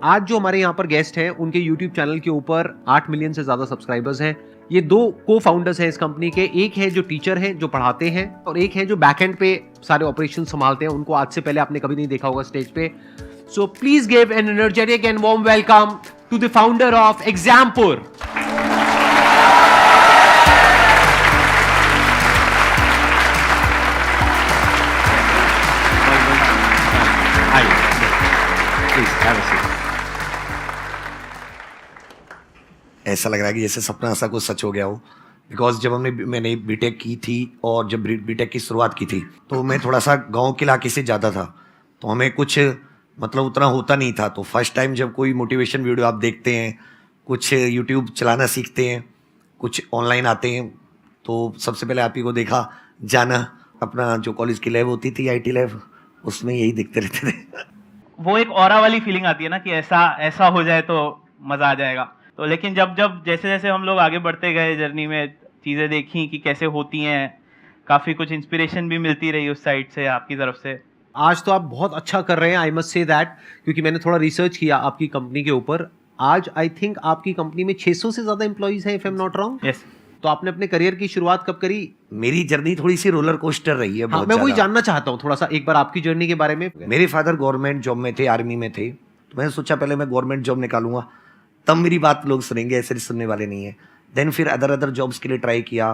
आज जो हमारे यहाँ पर गेस्ट हैं उनके YouTube चैनल के ऊपर 8 मिलियन से ज्यादा सब्सक्राइबर्स हैं। ये दो को फाउंडर्स हैं इस कंपनी के, एक है जो टीचर है जो पढ़ाते हैं और एक है जो बैकएंड पे सारे ऑपरेशन संभालते हैं। उनको आज से पहले आपने कभी नहीं देखा होगा स्टेज पे। So please give an energetic and warm welcome to the founder of Exampur. ऐसा लग रहा है कि जैसे सपना ऐसा कुछ सच हो गया हो, बिकॉज जब मैंने बीटेक की थी और जब बीटेक की शुरुआत की थी तो मैं थोड़ा सा गांव के इलाके से ज़्यादा था, तो हमें कुछ मतलब उतना होता नहीं था। तो फर्स्ट टाइम जब कोई मोटिवेशन वीडियो आप देखते हैं, कुछ यूट्यूब चलाना सीखते हैं, कुछ ऑनलाइन आते हैं, तो सबसे पहले आप ही को देखा जाना अपना जो कॉलेज की लैब होती थी IT लैब, उसमें यही दिखते रहते थे। वो एक ऑरा वाली फीलिंग आती है ना कि ऐसा हो जाए तो मजा आ जाएगा। तो लेकिन जब जैसे जैसे हम लोग आगे बढ़ते गए जर्नी में, चीजें देखी कि कैसे होती हैं, काफी कुछ इंस्पिरेशन भी मिलती रही उस साइड से, आपकी तरफ से। आज तो आप बहुत अच्छा कर रहे हैं, आई मस्ट से दैट, क्योंकि मैंने थोड़ा रिसर्च किया आपकी कंपनी के ऊपर। आज आई थिंक आपकी कंपनी में 600 से ज्यादा एम्प्लॉइज हैं, if I am not wrong. Yes. तो आपने अपने करियर की शुरुआत कब करी? मेरी जर्नी थोड़ी सी रोलर कोस्टर रही है। हाँ, बहुत मैं वही ज़्यादा। जानना चाहता हूँ थोड़ा सा एक बार आपकी जर्नी के बारे में। मेरे फादर गवर्नमेंट जॉब में थे, आर्मी में थे, तो मैंने सोचा पहले मैं गवर्नमेंट जॉब निकालूंगा तब मेरी बात लोग सुनेंगे, ऐसे सुनने वाले नहीं है। देन फिर अदर जॉब्स के लिए ट्राई किया,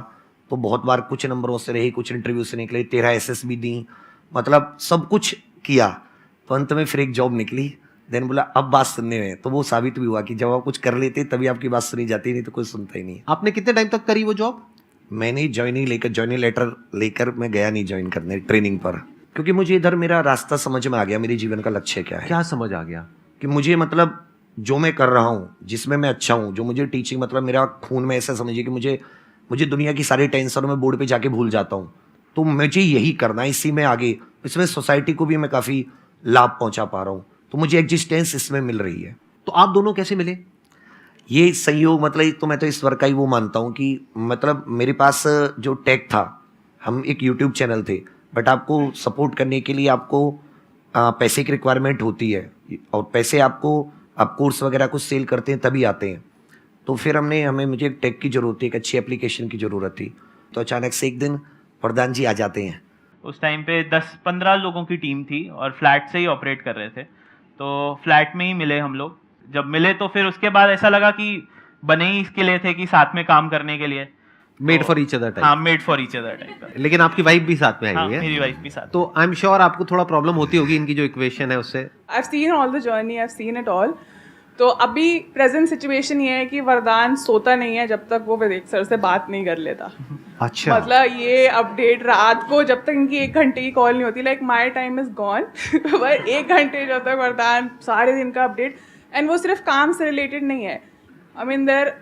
तो बहुत बार कुछ नंबरों से रही, कुछ इंटरव्यू से निकले, 13 SSB दी, मतलब सब कुछ किया, तो अंत में फिर एक जॉब निकली। देन बोला अब बात सुनने में, तो वो साबित भी हुआ कि जब आप कुछ कर लेते तभी आपकी बात सुनी जाती, नहीं तो कोई सुनता ही नहीं। आपने कितने टाइम तक करी वो जॉब? मैंने ज्वाइनिंग लेटर लेकर मैं गया नहीं ज्वाइन करने ट्रेनिंग पर, क्योंकि मुझे इधर मेरा रास्ता समझ में आ गया, मेरे जीवन का लक्ष्य क्या है। क्या समझ आ गया? कि मुझे मतलब जो मैं कर रहा हूँ, जिसमें मैं अच्छा हूँ, जो मुझे टीचिंग मतलब मेरा खून में, ऐसा समझिए कि मुझे दुनिया की सारी टेंशन मैं बोर्ड पे जाके भूल जाता हूँ, तो मुझे यही करना है, इसी में आगे, इसमें सोसाइटी को भी मैं काफ़ी लाभ पहुँचा पा रहा हूँ, तो मुझे एग्जिस्टेंस इसमें मिल रही है। तो आप दोनों कैसे मिले? ये संयोग मतलब तो मैं तो ईश्वर का ही वो मानता हूँ कि मतलब मेरे पास जो टेक था, हम एक यूट्यूब चैनल थे, बट आपको सपोर्ट करने के लिए आपको पैसे की रिक्वायरमेंट होती है, और पैसे आपको आप कोर्स वगैरह कुछ सेल करते हैं तभी आते हैं। तो फिर मुझे एक टेक की ज़रूरत थी, एक अच्छी एप्लीकेशन की ज़रूरत थी, तो अचानक से एक दिन प्रधान जी आ जाते हैं। उस टाइम पे 10-15 लोगों की टीम थी और फ्लैट से ही ऑपरेट कर रहे थे, तो फ्लैट में ही मिले हम लोग। जब मिले तो फिर उसके बाद ऐसा लगा कि बने ही इसके लिए थे कि साथ में काम करने के लिए, made for each other type. हाँ, made for each other type. लेकिन आपकी वाइफ भी साथ में आई हाँ, है? मेरी वाइफ भी साथ। तो आई एम श्योर आपको थोड़ा प्रॉब्लम होती होगी इनकी जो इक्वेशन है उससे। I've seen all the journey, I've seen it all. तो अभी प्रेजेंट सिचुएशन ये है कि वरदान सोता नहीं है जब तक वो विवेक सर से बात नहीं कर लेता। अच्छा। मतलब ये अपडेट रात को जब तक इनकी 1 घंटे की कॉल नहीं होती, like my time is gone, पर 1 घंटे जब तक वरदान सारे दिन का अपडेट, एंड वो सिर्फ काम से रिलेटेड नहीं है। आई मीन देयर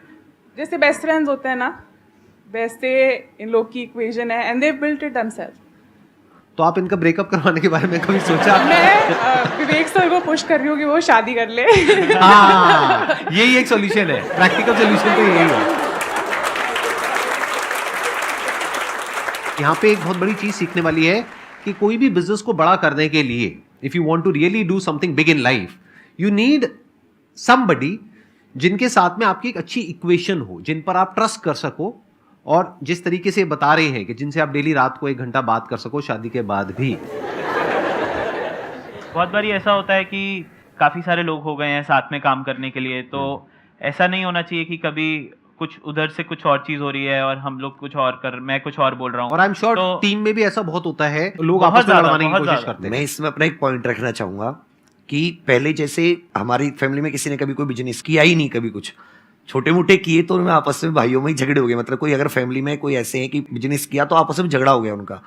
जैसे बेस्ट फ्रेंड्स होते हैं ना, वैसे इन लोग की इक्वेशन है, and they built it themselves. तो आप इनका ब्रेकअप करवाने के बारे में कभी सोचा? मैं विवेक सर को पुश कर रही हूँ कि वो शादी कर ले। हाँ, यही एक सॉल्यूशन है, प्रैक्टिकल सॉल्यूशन तो यही है। यहाँ पे एक बहुत बड़ी चीज सीखने वाली है कि कोई भी बिजनेस को बड़ा करने के लिए, if you want to really do something big in life, you need somebody जिनके साथ में आपकी एक अच्छी इक्वेशन हो, जिन पर आप ट्रस्ट कर सको, और जिस तरीके से बता रहे हैं कि जिनसे आप डेली रात को 1 घंटा बात कर सको शादी के बाद भी। बहुत बार ऐसा होता है कि काफी सारे लोग हो गए हैं साथ में काम करने के लिए, तो ऐसा नहीं होना चाहिए कि कभी कुछ उधर से कुछ और चीज हो रही है और हम लोग मैं कुछ और बोल रहा हूँ। और आई एम श्योर टीम में भी ऐसा बहुत होता है, लोग आपस में लड़वाने की कोशिश करते हैं। मैं इसमें अपना एक पॉइंट रखना चाहूंगा कि पहले जैसे हमारी फैमिली में किसी ने कभी कोई बिजनेस किया ही नहीं, कभी कुछ छोटे मोटे किए तो उनमें आपस में भाइयों में ही झगड़े हो गए। मतलब कोई अगर फैमिली में कोई ऐसे है कि बिजनेस किया तो आपस में झगड़ा हो गया उनका,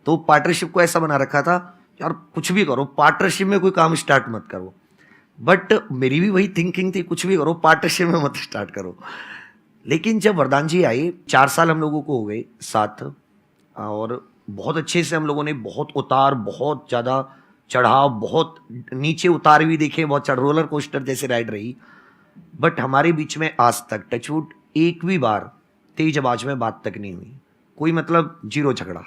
तो पार्टनरशिप को ऐसा बना रखा था यार कुछ भी करो पार्टनरशिप में कोई काम स्टार्ट मत करो। बट मेरी भी वही थिंकिंग थी, कुछ भी करो पार्टनरशिप में मत स्टार्ट करो। लेकिन जब वरदान जी आए, 4 साल हम लोगों को हो गए साथ, और बहुत अच्छे से हम लोगों ने बहुत उतार, बहुत ज़्यादा चढ़ाव, बहुत नीचे उतार भी देखे, बहुत रोलर कोस्टर जैसे राइड रही। बट हमारे बीच में आज तक टचवुड एक भी बार तेज आवाज में बात तक नहीं हुई, कोई मतलब 0 झगड़ा।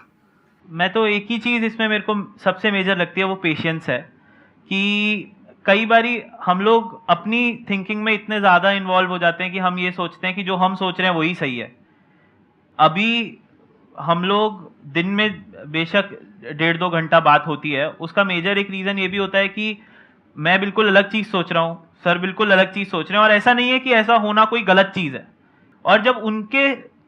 मैं तो एक ही चीज़ इसमें मेरे को सबसे मेजर लगती है, वो पेशेंस है। कि कई बारी हम लोग अपनी थिंकिंग में इतने ज़्यादा इन्वॉल्व हो जाते हैं कि हम ये सोचते हैं कि जो हम सोच रहे हैं वही सही है। अभी हम लोग दिन में बेशक 1.5-2 घंटा बात होती है, उसका मेजर एक रीज़न ये भी होता है कि मैं बिल्कुल अलग चीज़ सोच रहा हूँ, सर बिल्कुल अलग चीज़ सोच रहे हैं, और ऐसा नहीं है कि ऐसा होना कोई गलत चीज़ है। और जब उनके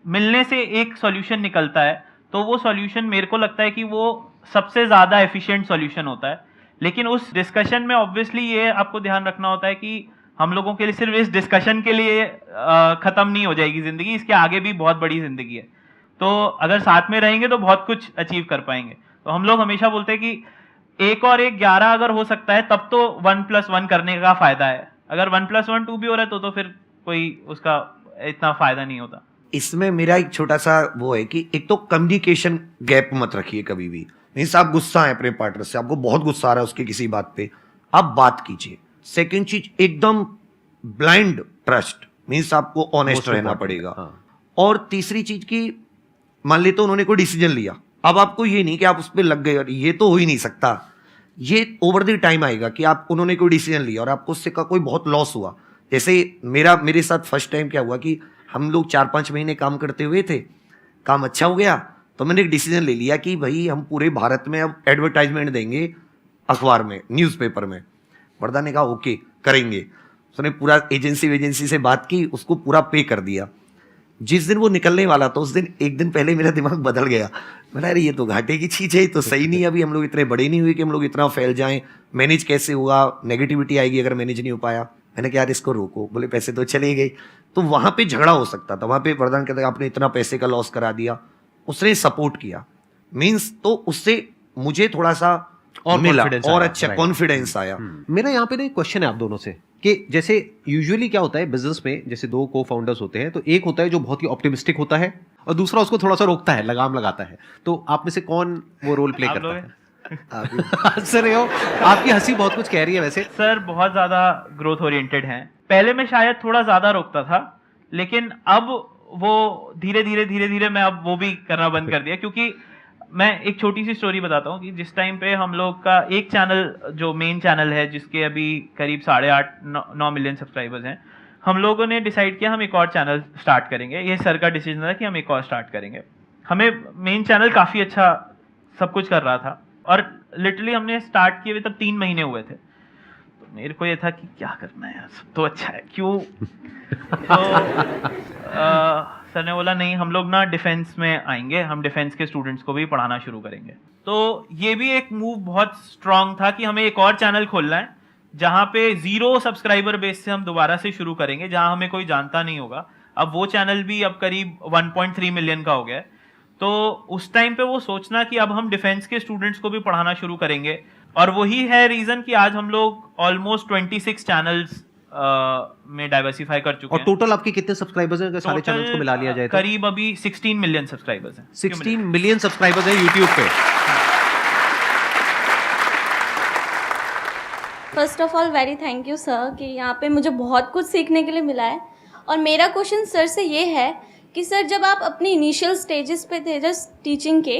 मिलने से एक सॉल्यूशन निकलता है तो वो सॉल्यूशन मेरे को लगता है कि वो सबसे ज़्यादा एफिशिएंट सॉल्यूशन होता है। लेकिन उस डिस्कशन में ऑब्वियसली ये आपको ध्यान रखना होता है कि हम लोगों के लिए सिर्फ इस डिस्कशन के लिए ख़त्म नहीं हो जाएगी ज़िंदगी, इसके आगे भी बहुत बड़ी ज़िंदगी है। तो अगर साथ में रहेंगे तो बहुत कुछ अचीव कर पाएंगे। तो हम लोग हमेशा बोलते हैं कि 1 और 1 11 अगर हो सकता है तब तो 1+1 करने का फ़ायदा है। अगर 1+1 2 भी हो रहा है तो फिर कोई उसका इतना फ़ायदा नहीं होता। इसमें मेरा एक छोटा सा वो है कि एक तो कम्युनिकेशन गैप मत रखिए कभी भी। मीन्स आप गुस्सा है अपने पार्टनर से, आपको बहुत गुस्सा आ रहा है उसके किसी बात पे, आप बात कीजिए। सेकंड चीज, एकदम ब्लाइंड ट्रस्ट, मीन्स आपको ऑनेस्ट रहना पड़ेगा। और तीसरी चीज की, मान ले तो उन्होंने कोई डिसीजन लिया, अब आपको ये नहीं कि आप उस पर लग गए, और ये तो हो ही नहीं सकता। ये ओवर द टाइम आएगा कि आप उन्होंने कोई डिसीजन लिया और आपको उससे का कोई बहुत लॉस हुआ। जैसे मेरे साथ फर्स्ट टाइम क्या हुआ कि हम लोग 4-5 महीने काम करते हुए थे, काम अच्छा हो गया तो मैंने एक डिसीजन ले लिया कि भाई हम पूरे भारत में अब एडवर्टाइजमेंट देंगे अखबार में, न्यूज़पेपर में। वर्दा ने कहा ओके करेंगे। उसने पूरा एजेंसी से बात की, उसको पूरा पे कर दिया। जिस दिन वो निकलने वाला था उस दिन एक दिन पहले मेरा दिमाग बदल गया। मैंने अरे ये तो घाटे की चीज़ है, तो सही नहीं, अभी हम लोग इतने बड़े नहीं हुए कि हम लोग इतना फैल जाएं, मैनेज कैसे हुआ, नेगेटिविटी आएगी अगर मैनेज नहीं हो पाया। मैंने कहा यार इसको रोको, बोले पैसे तो चले गए। तो वहां पे झगड़ा हो सकता था, वहां पे वरदान कहता आपने इतना पैसे का लॉस करा दिया, उसने सपोर्ट किया। मीन्स तो उससे मुझे थोड़ा सा और मिला और अच्छा कॉन्फिडेंस आया। मेरा यहाँ पे ना एक क्वेश्चन है आप दोनों से कि जैसे यूजुअली क्या होता है बिजनेस में, जैसे 2 को फाउंडर्स होते हैं तो एक होता है जो बहुत ही ऑप्टिमिस्टिक होता है और दूसरा उसको थोड़ा सा रोकता है, लगाम लगाता है। तो आप में से कौन वो रोल प्ले करता है? हंस रहे हो, आपकी हंसी बहुत कुछ कह रही है। वैसे सर बहुत ज़्यादा ग्रोथ ओरिएंटेड हैं। पहले मैं शायद थोड़ा ज़्यादा रोकता था, लेकिन अब वो धीरे धीरे मैं अब वो भी करना बंद कर दिया। क्योंकि मैं एक छोटी सी स्टोरी बताता हूँ कि जिस टाइम पे हम लोग का एक चैनल, जो मेन चैनल है जिसके अभी करीब 8.5-9 मिलियन सब्सक्राइबर्स हैं, हम लोगों ने डिसाइड किया हम एक और चैनल स्टार्ट करेंगे। ये सर का डिसीजन था कि हम एक और स्टार्ट करेंगे। हमें मेन चैनल काफ़ी अच्छा सब कुछ कर रहा था और लिटरली हमने स्टार्ट किए हुए तब 3 महीने हुए थे। तो मेरे को ये था कि क्या करना है यार, सब तो अच्छा है, क्यों। तो सर ने बोला नहीं, हम लोग ना डिफेंस में आएंगे, हम डिफेंस के स्टूडेंट्स को भी पढ़ाना शुरू करेंगे। तो ये भी एक मूव बहुत स्ट्रांग था कि हमें एक और चैनल खोलना है जहाँ पे 0 सब्सक्राइबर बेस से हम दोबारा से शुरू करेंगे, जहाँ हमें कोई जानता नहीं होगा। अब वो चैनल भी अब करीब 1.3 मिलियन का हो गया है। तो उस टाइम पे वो सोचना कि अब हम डिफेंस के स्टूडेंट्स को भी पढ़ाना शुरू करेंगे, और वही है रीजन कि आज हम लोग ऑलमोस्ट 26 चैनल्स में डाइवर्सिफाई कर चुके हैं। और टोटल आपके कितने सब्सक्राइबर्स हैं अगर सारे चैनल्स को मिला लिया जाए तो? करीब अभी 16 मिलियन सब्सक्राइबर्स हैं। 16 मिलियन सब्सक्राइबर्स हैं यूट्यूब पे। First of all very thank you sir कि यहाँ पे मुझे बहुत कुछ सीखने के लिए मिला है। और मेरा क्वेश्चन सर से ये है कि सर जब आप अपनी इनिशियल स्टेजेस पे थे जस्ट टीचिंग के,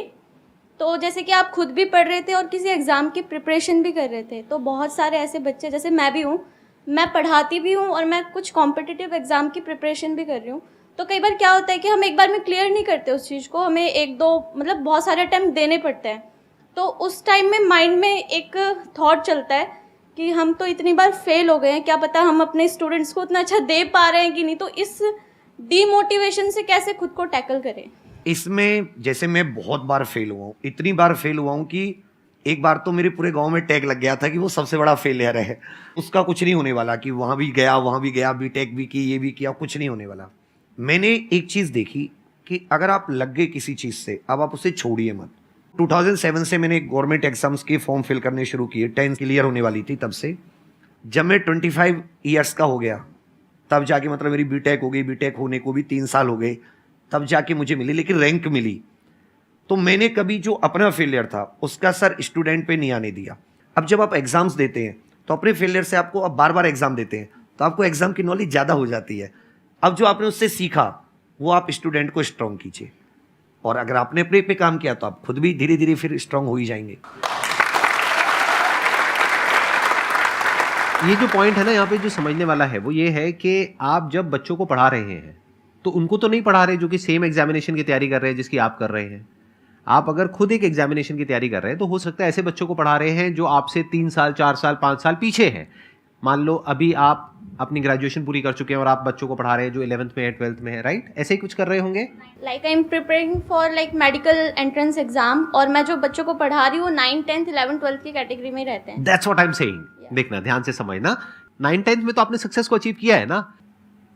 तो जैसे कि आप खुद भी पढ़ रहे थे और किसी एग्ज़ाम की प्रिपरेशन भी कर रहे थे, तो बहुत सारे ऐसे बच्चे, जैसे मैं भी हूँ, मैं पढ़ाती भी हूँ और मैं कुछ कॉम्पिटिटिव एग्ज़ाम की प्रिपरेशन भी कर रही हूँ। तो कई बार क्या होता है कि हम एक बार में क्लियर नहीं करते उस चीज़ को, हमें 1-2 मतलब बहुत सारे अटैम्प्ट देने पड़ते हैं। तो उस टाइम में माइंड में एक थॉट चलता है कि हम तो इतनी बार फेल हो गए हैं, क्या पता हम अपने स्टूडेंट्स को उतना अच्छा दे पा रहे हैं कि नहीं। तो इस डीमोटिवेशन से कैसे खुद को टैकल करें? इसमें जैसे मैं बहुत बार फेल हुआ हूँ, इतनी बार फेल हुआ हूँ कि एक बार तो मेरे पूरे गांव में टैग लग गया था कि वो सबसे बड़ा फेलियर है, उसका कुछ नहीं होने वाला, कि वहाँ भी गया बीटेक भी की, ये भी किया, कुछ नहीं होने वाला। मैंने एक चीज़ देखी कि अगर आप लग गए किसी चीज़ से, अब आप उसे छोड़िए मत। 2007 से मैंने गवर्नमेंट एग्जाम्स के फॉर्म फिल करने शुरू किए, 10 क्लियर होने वाली थी तब से। जब मैं 25 ईयर्स का हो गया तब जाके मतलब मेरी बीटेक हो गई, बीटेक होने को भी 3 साल हो गए, तब जाके मुझे मिली, लेकिन रैंक मिली। तो मैंने कभी जो अपना फेलियर था उसका सर स्टूडेंट पे नहीं आने दिया। अब जब आप एग्जाम्स देते हैं तो अपने फेलियर से आपको अब बार बार एग्जाम देते हैं तो आपको एग्जाम की नॉलेज ज़्यादा हो जाती है। अब जो आपने उससे सीखा वो आप स्टूडेंट को स्ट्रॉन्ग कीजिए, और अगर आपने अपने पे काम किया तो आप खुद भी धीरे धीरे फिर स्ट्रॉन्ग हो ही जाएंगे। ये जो पॉइंट है ना यहाँ पे जो समझने वाला है वो ये है कि आप जब बच्चों को पढ़ा रहे हैं तो उनको तो नहीं पढ़ा रहे जो कि सेम एग्जामिनेशन की तैयारी कर रहे हैं जिसकी आप कर रहे हैं। आप अगर खुद एक एग्जामिनेशन की तैयारी कर रहे हैं तो हो सकता है ऐसे बच्चों को पढ़ा रहे हैं जो आपसे 3 साल 4 साल 5 साल पीछे हैं। मान लो अभी आप अपनी ग्रेजुएशन पूरी कर चुके हैं और आप बच्चों को पढ़ा रहे हैं जो 11th में है 12th में है, राइट? ऐसे ही कुछ कर रहे होंगे। Like I am preparing for like medical entrance exam, और मैं जो बच्चों को पढ़ा रही हूँ 9, 10th, 11th, 12th की कैटेगरी में रहते हैं। That's what I am saying. देखना, ध्यान से समझना, 9, 10th में तो आपने सक्सेस को अचीव किया है ना,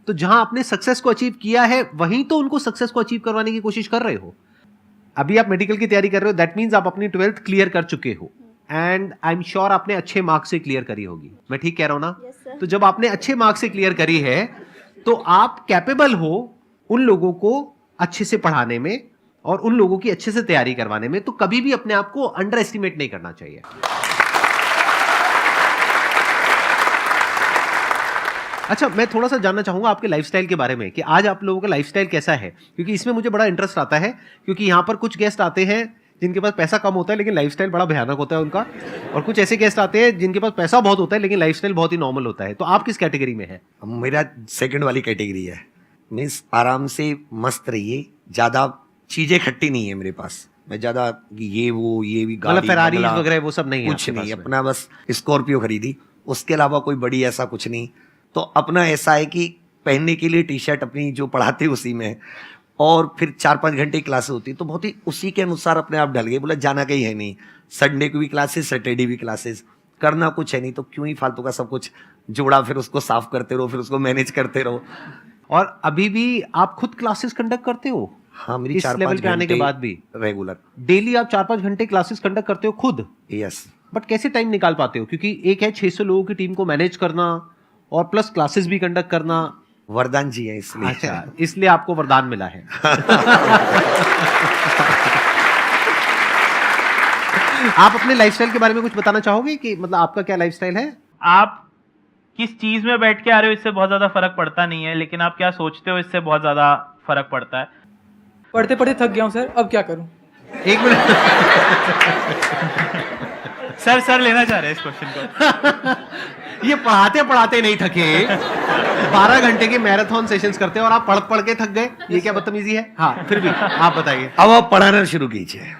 तो जहां आपने सक्सेस को अचीव किया है वहीं तो उनको सक्सेस को अचीव करवाने की कोशिश कर रहे हो। अभी आप मेडिकल की तैयारी कर रहे हो, दैट मीन्स आप अपनी 12th क्लियर कर चुके हो एंड आई एम श्योर आपने अच्छे मार्क्स से क्लियर करी होगी। मैं ठीक कह रहा हूं ना? Yes, sir. तो जब आपने अच्छे मार्क्स से क्लियर करी है तो आप कैपेबल हो उन लोगों को अच्छे से पढ़ाने में और उन लोगों की अच्छे से तैयारी करवाने में। तो कभी भी अपने आप को अंडर एस्टिमेट नहीं करना चाहिए। अच्छा, मैं थोड़ा सा जानना चाहूंगा आपके लाइफस्टाइल के बारे में कि आज आप लोगों का लाइफस्टाइल कैसा है, क्योंकि इसमें मुझे बड़ा इंटरेस्ट आता है। क्योंकि यहाँ पर कुछ गेस्ट आते हैं जिनके पास पैसा कम होता है लेकिन लाइफस्टाइल बड़ा भयानक होता है उनका, और कुछ ऐसे गेस्ट आते हैं जिनके पास पैसा बहुत होता है लेकिन लाइफस्टाइल बहुत ही नॉर्मल होता है। तो आप किस कैटेगरी में है? मेरा सेकंड वाली कैटेगरी है। मीन्स आराम से मस्त रहिए, ज्यादा चीजें खट्टी नहीं है मेरे पास। मैं ज्यादा ये वो ये भी मतलब गाड़ी फेरारी बंगला, वगैरह वो सब नहीं है कुछ आपके नहीं। पास में? अपना बस स्कॉर्पियो खरीदी, उसके अलावा कोई बड़ी ऐसा कुछ नहीं। तो अपना ऐसा है कि पहनने के लिए टी शर्ट अपनी जो पढ़ाते उसी में है, और फिर 4-5 घंटे क्लासेस होती, तो बहुत ही उसी के अनुसार अपने आप ढल गए। बोला जाना कहीं है नहीं, संडे को भी क्लासेस, सैटरडे भी क्लासेस, करना कुछ है नहीं, तो क्यों ही फालतू का सब कुछ जोड़ा, फिर उसको साफ करते रहो, फिर उसको मैनेज करते रहो। और अभी भी आप खुद क्लासेस कंडक्ट करते हो? हाँ, मेरी इस 4-5 लेवल पे आने के घंटे बाद भी रेगुलर। डेली आप 4-5 घंटे क्लासेस कंडक्ट करते हो खुद? यस। बट कैसे टाइम निकाल पाते हो? क्योंकि एक है 600 लोगों की टीम को मैनेज करना और प्लस क्लासेस भी कंडक्ट करना। वरदान जी है इसलिए। अच्छा, इसलिए आपको वरदान मिला है। आप अपने लाइफस्टाइल के बारे में कुछ बताना चाहोगे कि मतलब आपका क्या लाइफस्टाइल है? आप किस चीज में बैठ के आ रहे हो इससे बहुत ज्यादा फर्क पड़ता नहीं है, लेकिन आप क्या सोचते हो इससे बहुत ज्यादा फर्क पड़ता है। पढ़ते पढ़ते थक गया हूँ सर, अब क्या करूँ? एक मिनट। सर लेना चाह रहे हैं इस क्वेश्चन को। ये पढ़ाते पढ़ाते नहीं थके, 12 घंटे के मैराथन सेशंस करते हैं और आप पढ़ पढ़ के थक गए, ये क्या बदतमीजी है? हाँ, फिर भी आप बताइए। अब आप पढ़ाना शुरू कीजिए।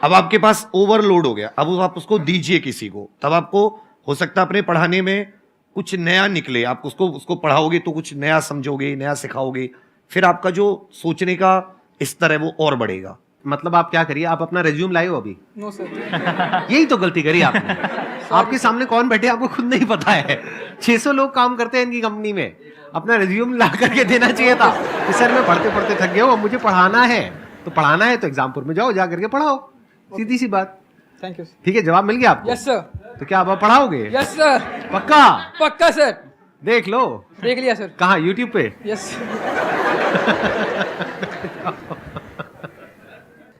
अब आपके पास ओवरलोड हो गया, अब आप उसको दीजिए किसी को, तब आपको हो सकता है अपने पढ़ाने में कुछ नया निकले। आप उसको पढ़ाओगे तो कुछ नया समझोगे, नया सिखाओगे, फिर आपका जो सोचने का स्तर है वो और बढ़ेगा। मतलब आप क्या करिए, आप अपना रिज्यूम लाए हो अभी? No sir. यही तो गलती करी आपने। आपके सामने कौन बैठे आपको खुद नहीं पता है। 600 लोग काम करते हैं इनकी कंपनी में, अपना रिज्यूम ला करके देना चाहिए था कि सर मैं पढ़ते पढ़ते थक गया हूँ, अब मुझे पढ़ाना है। तो पढ़ाना है तो एग्जामपुर में जाओ, जा करके पढ़ाओ, सीधी सी बात। Thank you. ठीक है, जवाब मिल गया आपको? Yes sir. तो क्या आप पढ़ाओगे? Yes sir. पक्का? पक्का सर। देख लो। देख लिया सर। कहाँ? यूट्यूब पे? यस।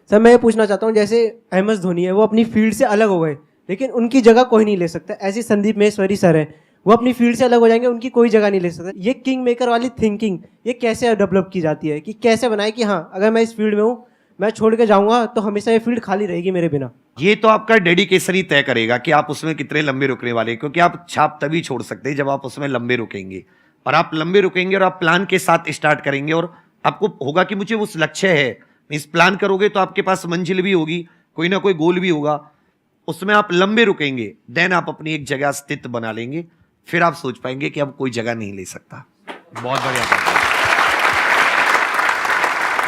सर मैं ये पूछना चाहता हूँ, जैसे MS धोनी है वो अपनी फील्ड से अलग हो गए लेकिन उनकी जगह कोई नहीं ले सकता। ऐसे संदीप महेश्वरी सर है, वो अपनी फील्ड से अलग हो जाएंगे, उनकी कोई जगह नहीं ले सकता। ये किंग मेकर वाली थिंकिंग ये कैसे डेवलप की जाती है कि कैसे बनाए कि हाँ अगर मैं इस फील्ड में हूँ, मैं छोड़ के जाऊंगा तो हमेशा ये फील्ड खाली रहेगी मेरे बिना? ये तो आपका डेडिकेशन ही तय करेगा कि आप उसमें कितने लंबे रुकने वाले, क्योंकि आप छाप तभी छोड़ सकते हैं जब आप उसमें लंबे रुकेंगे। और आप लंबे रुकेंगे और आप प्लान के साथ स्टार्ट करेंगे, और आपको होगा कि मुझे उस लक्ष्य है, इस प्लान करोगे तो आपके पास मंजिल भी होगी, कोई ना कोई गोल भी होगा, उसमें आप लंबे रुकेंगे, देन आप अपनी एक जगह स्थित बना लेंगे, फिर आप सोच पाएंगे कि अब कोई जगह नहीं ले सकता। बहुत बढ़िया बात है।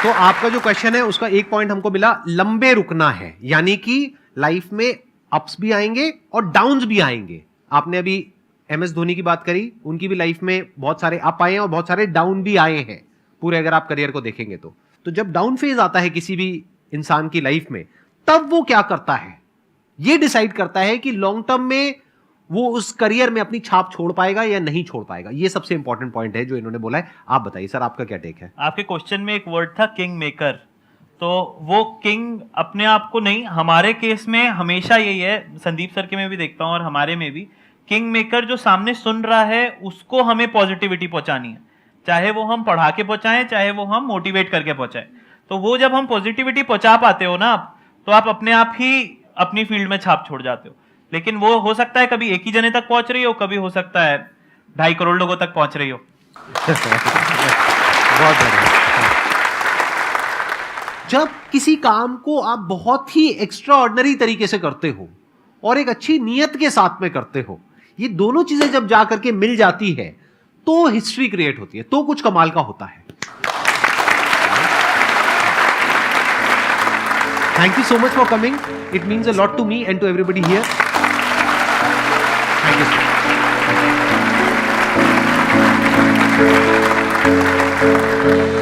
तो आपका जो क्वेश्चन है उसका एक पॉइंट हमको मिला, लंबे रुकना है, यानी कि लाइफ में अप्स भी आएंगे और डाउन्स भी आएंगे। आपने अभी MS धोनी की बात करी, उनकी भी लाइफ में बहुत सारे अप आए हैं और बहुत सारे डाउन भी आए हैं पूरे, अगर आप करियर को देखेंगे तो जब डाउन फेज आता है किसी भी इंसान की लाइफ में, तब वो क्या करता है ये डिसाइड करता है कि लॉन्ग टर्म में वो उस करियर में अपनी छाप छोड़ पाएगा या नहीं छोड़ पाएगा। ये सबसे इंपॉर्टेंट पॉइंट है जो इन्होंने बोला है। आप बताइए सर, आपका क्या टेक है? आपके क्वेश्चन में एक वर्ड था किंग मेकर, तो वो किंग अपने आप को नहीं, हमारे केस में हमेशा यही है, संदीप सर के में भी देखता हूँ और हमारे में भी, किंग मेकर जो सामने सुन रहा है उसको हमें पॉजिटिविटी पहुंचानी है, चाहे वो हम पढ़ा के पहुंचाएं, चाहे वो हम मोटिवेट करके पहुंचाएं। तो वो जब हम पॉजिटिविटी पहुंचा पाते हो ना आप, तो आप अपने आप ही अपनी फील्ड में छाप छोड़ जाते हो। लेकिन वो हो सकता है कभी एक ही जने तक पहुंच रही हो, कभी हो सकता है 2.5 करोड़ लोगों तक पहुंच रही हो। बहुत बढ़िया। जब किसी काम को आप बहुत ही एक्स्ट्रा ऑर्डिनरी तरीके से करते हो और एक अच्छी नीयत के साथ में करते हो, ये दोनों चीजें जब जा करके मिल जाती है तो हिस्ट्री क्रिएट होती है, तो कुछ कमाल का होता है। Thank you so much for coming. It means a lot to me and to everybody here. Thank you.